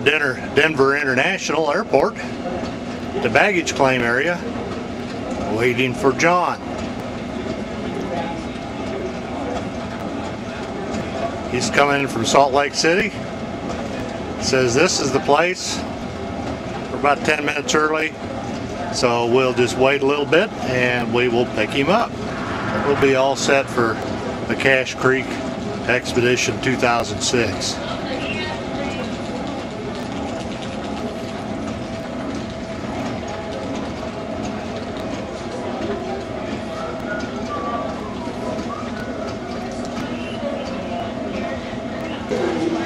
Denver International Airport, the baggage claim area, waiting for John. He's coming in from Salt Lake City. Says this is the place. We're about 10 minutes early, so we'll just wait a little bit and we will pick him up. We'll be all set for the Cache Creek Expedition 2006.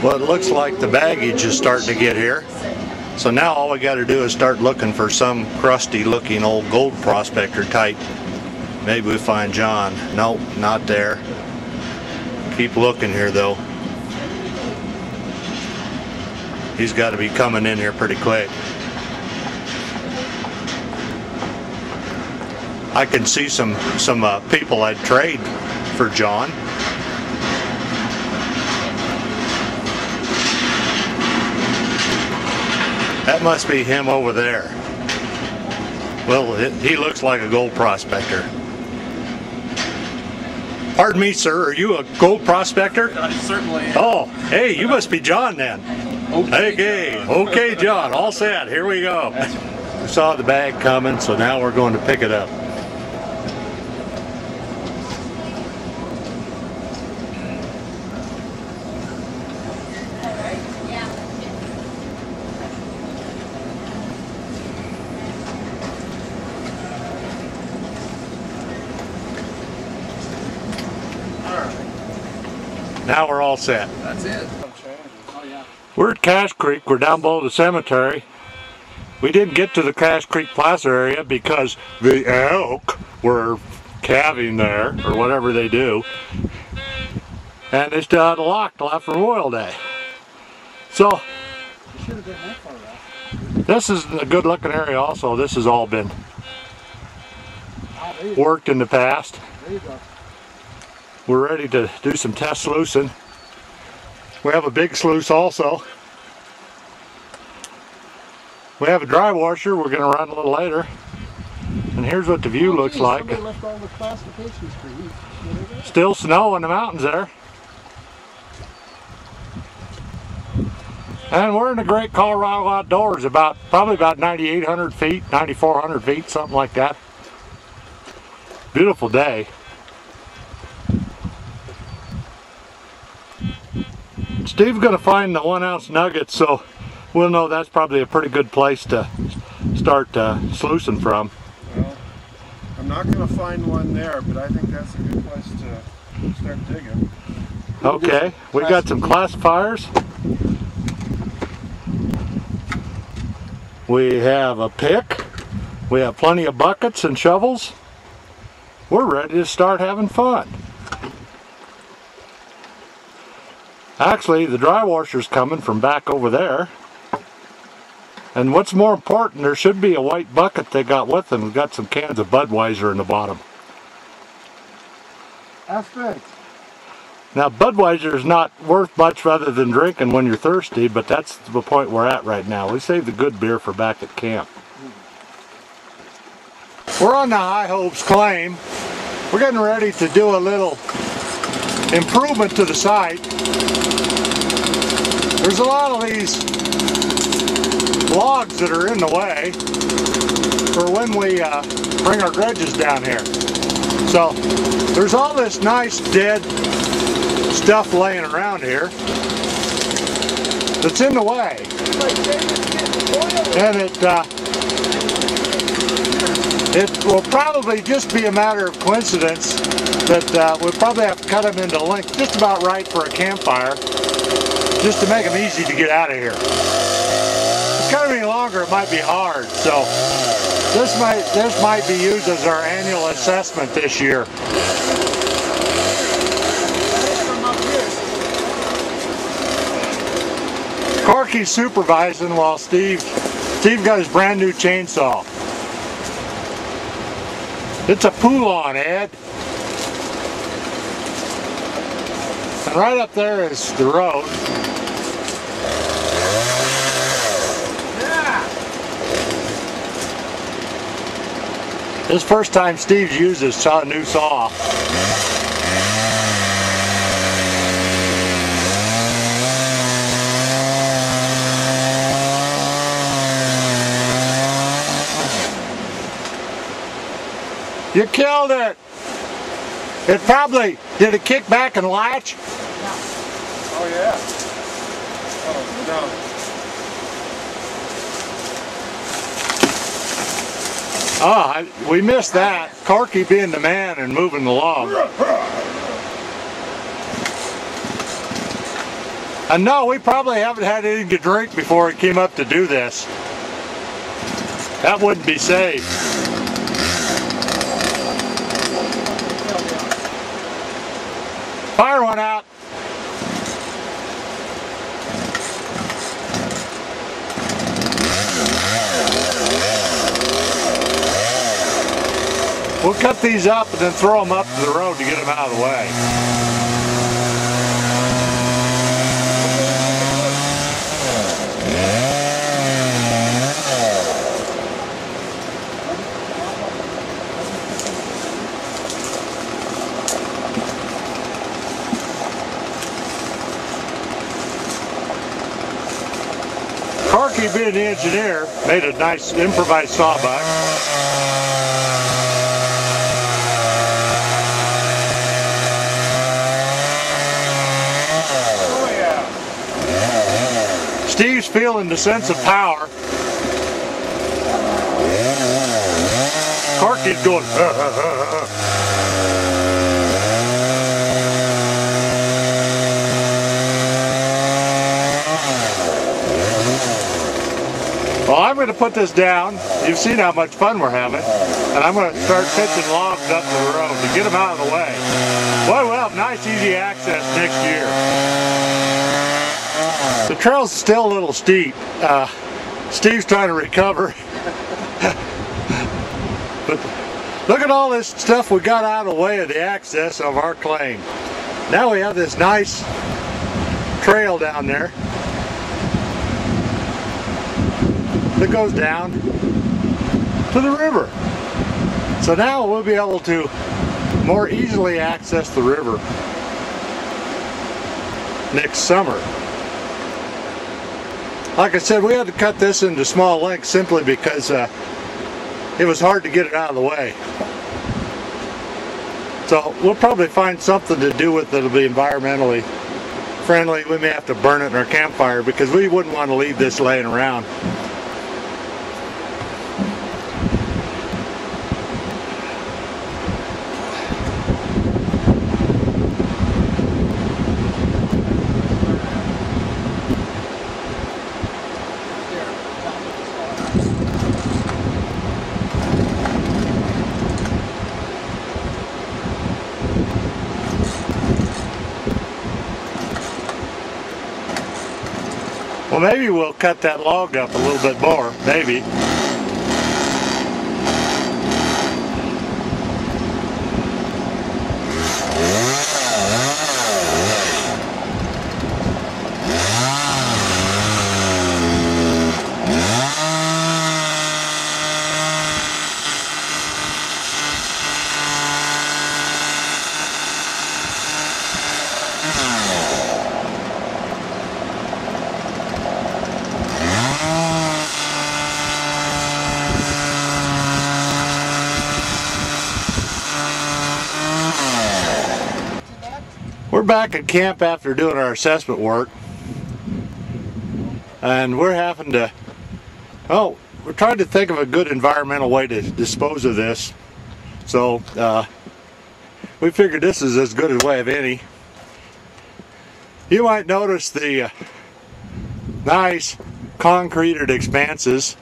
Well, it looks like the baggage is starting to get here. So now all we got to do is start looking for some crusty looking old gold prospector type. Maybe we find John. Nope, not there. Keep looking here though. He's got to be coming in here pretty quick. I can see some people I'd trade for John. That must be him over there. Well, he looks like a gold prospector. Pardon me, sir, are you a gold prospector? I certainly am. Oh, hey, you must be John then. Okay, okay, John, all set, here we go. We saw the bag coming, so now we're going to pick it up. Now we're all set. That's it. We're at Cache Creek. We're down below the cemetery. We didn't get to the Cache Creek Plaza area because the elk were calving there, or whatever they do. And they still had a lock till after Memorial Day. So, this is a good looking area also. This has all been worked in the past. We're ready to do some test sluicing. We have a big sluice also. We have a dry washer we're going to run a little later. And here's what the view looks like. Left all the classifications for you. Still snow in the mountains there. And we're in the Great Colorado Outdoors, probably about 9,800 feet, 9,400 feet, something like that. Beautiful day. Steve's going to find the 1 ounce nuggets, so we'll know that's probably a pretty good place to start sluicing from. Well, I'm not going to find one there, but I think that's a good place to start digging. Okay, we got some classifiers. We have a pick. We have plenty of buckets and shovels. We're ready to start having fun. Actually, the dry washer's coming from back over there. And what's more important, there should be a white bucket they got with them. We've got some cans of Budweiser in the bottom. That's good. Now, Budweiser is not worth much other than drinking when you're thirsty, but that's the point we're at right now. We saved the good beer for back at camp. We're on the High Hopes claim. We're getting ready to do a little improvement to the site. There's a lot of these logs that are in the way for when we bring our dredges down here. So there's all this nice dead stuff laying around here that's in the way. And it will probably just be a matter of coincidence that we'll probably have to cut them into length just about right for a campfire, just to make them easy to get out of here. If it's cut them any longer, it might be hard. So this might be used as our annual assessment this year. Corky's supervising while Steve got his brand new chainsaw. It's a Poulon, Ed. And right up there is the road. This is the first time Steve's used his new saw. You killed it! It probably, did it kick back and latch? Oh yeah. Oh Oh, we missed that. Corky being the man and moving the log. And no, we probably haven't had anything to drink before he came up to do this. That wouldn't be safe. Fire one out. We'll cut these up and then throw them up to the road to get them out of the way. Corky, being the engineer, made a nice improvised sawbuck. Steve's feeling the sense of power. Corky's going, Well, I'm going to put this down. You've seen how much fun we're having. And I'm going to start pitching logs up to the road to get them out of the way. Boy, we'll have nice, easy access next year. The trail's still a little steep. Steve's trying to recover. But look at all this stuff we got out of the way of the access of our claim. Now we have this nice trail down there that goes down to the river. So now we'll be able to more easily access the river next summer. Like I said, we had to cut this into small lengths simply because it was hard to get it out of the way. So we'll probably find something to do with it that'll be environmentally friendly. We may have to burn it in our campfire because we wouldn't want to leave this laying around. Well, maybe we'll cut that log up a little bit more, maybe. We're back at camp after doing our assessment work, and we're having to, oh, we're trying to think of a good environmental way to dispose of this. So we figured this is as good a way of any. You might notice the nice concreted expanses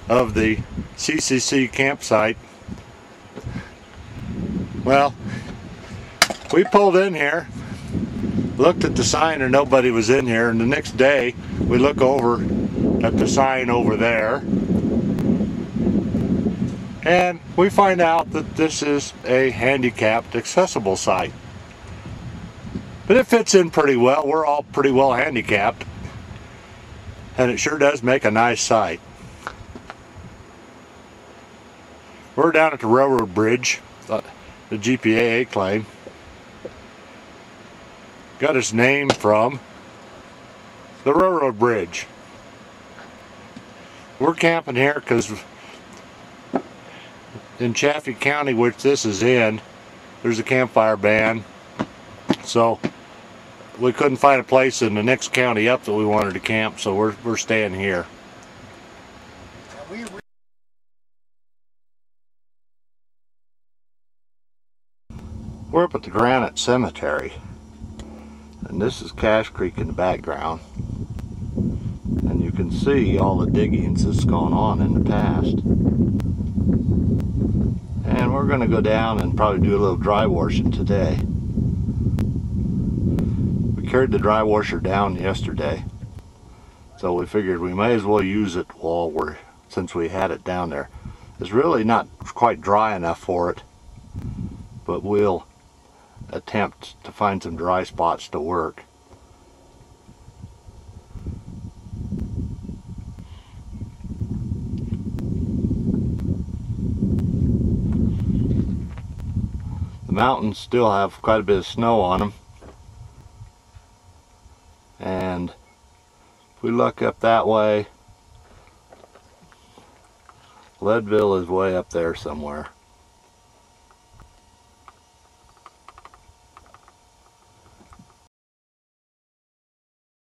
of the CCC campsite. Well, we pulled in here, looked at the sign and nobody was in here, and the next day we look over at the sign over there and we find out that this is a handicapped accessible site. But it fits in pretty well. We're all pretty well handicapped, and it sure does make a nice site. We're down at the railroad bridge, the GPAA claim. Got its name from the railroad bridge. We're camping here because in Chaffee County, which this is in, there's a campfire ban. So we couldn't find a place in the next county up that we wanted to camp, so we're staying here. We're up at the Granite Cemetery, and this is Cache Creek in the background, and you can see all the diggings that's gone on in the past. And we're going to go down and probably do a little dry washing today. We carried the dry washer down yesterday, so we figured we may as well use it since we had it down there. It's really not quite dry enough for it, but we'll attempt to find some dry spots to work. The mountains still have quite a bit of snow on them, and if we look up that way, Leadville is way up there somewhere.